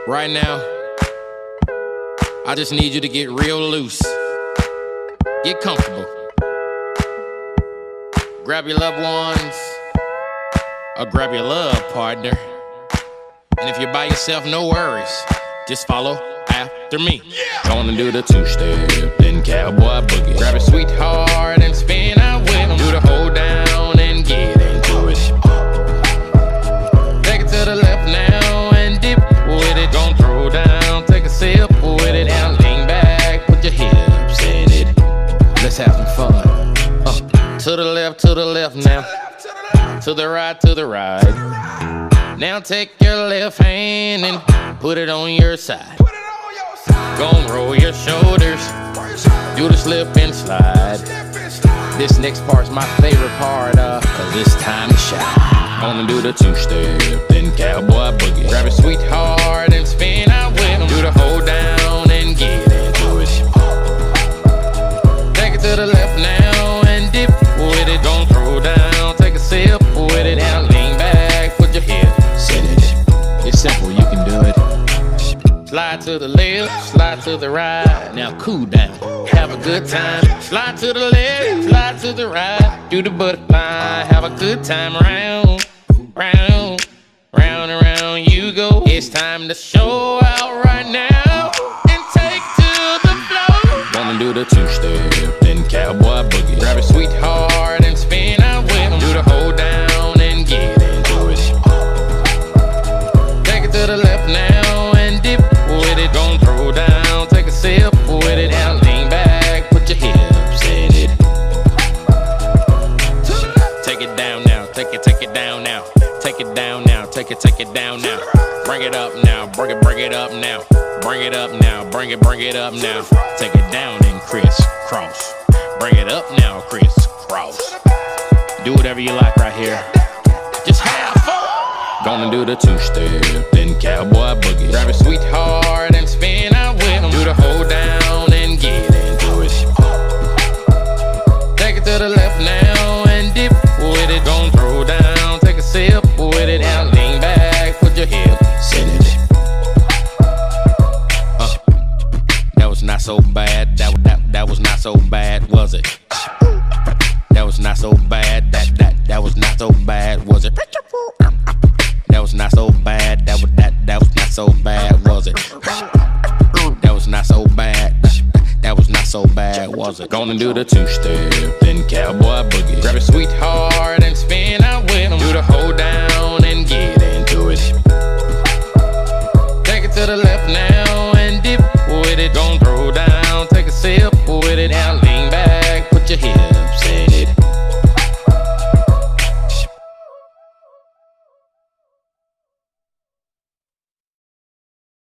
Right now, I just need you to get real loose. Get comfortable. Grab your loved ones, or grab your love partner. And if you're by yourself, no worries. Just follow after me. Gonna do the two-step, then cowboy boogie. Grab a sweetheart and spin out with him. Do the hold down and get into it. Take it to the left now and dip with it. Gonna throw down, take a sip with it. Now lean back, put your hips in it. Let's have some fun. To the left now. To the right. Now take your left hand and put it on your side. Gon' roll your shoulders, do the slip and slide. This next part's my favorite part, cause it's time to shine. Gonna do the two-step, then cowboy boogie. Grab a sweetheart and spin out with him. Do the hold down and get into it. Take it to the left now and dip with it. Gon' throw down, take a sip with it. Now lean back, put your hips in it. It's simple, you can do it. Slide to the left, slide to the right. Now cool down, have a good time. Slide to the left, slide to the right. Do the butterfly, have a good time. Round, round, round and round you go. It's time to show out right now and take to the floor. Gonna do the two-step, then cowboy boogie. Grab a sweetheart and spin out with him. Do the hold down and get into it. Take it to the left now and dip with it. Gon' throw down, take a sip with it. Now lean back, put your hips in it. Take it down now, take it down now. Take it down now, take it down now. Bring it up now, bring it up now. Bring it up now, bring it up now. Take it down and crisscross. Bring it up now, crisscross. Do whatever you like right here. Just have fun. Gonna do the two-step, then cowboy boogie. Grab a sweetheart and spin out with him. Do the hold down and get into it. Take it to the left now and dip with it. Gon' throw down, take a sip with it. Now lean back, put your hips in it. That was not so bad. That was not so bad, was it? That was not so bad. That was not so bad, was it? That was not so bad. That was not so bad, was it? That was not so bad. That was not so bad, was it? Gonna do the two-step, then cowboy boogie. Grab a sweetheart and spin out with him. Do the hold down and get into it. Take it to the left now and dip with it. Gon' throw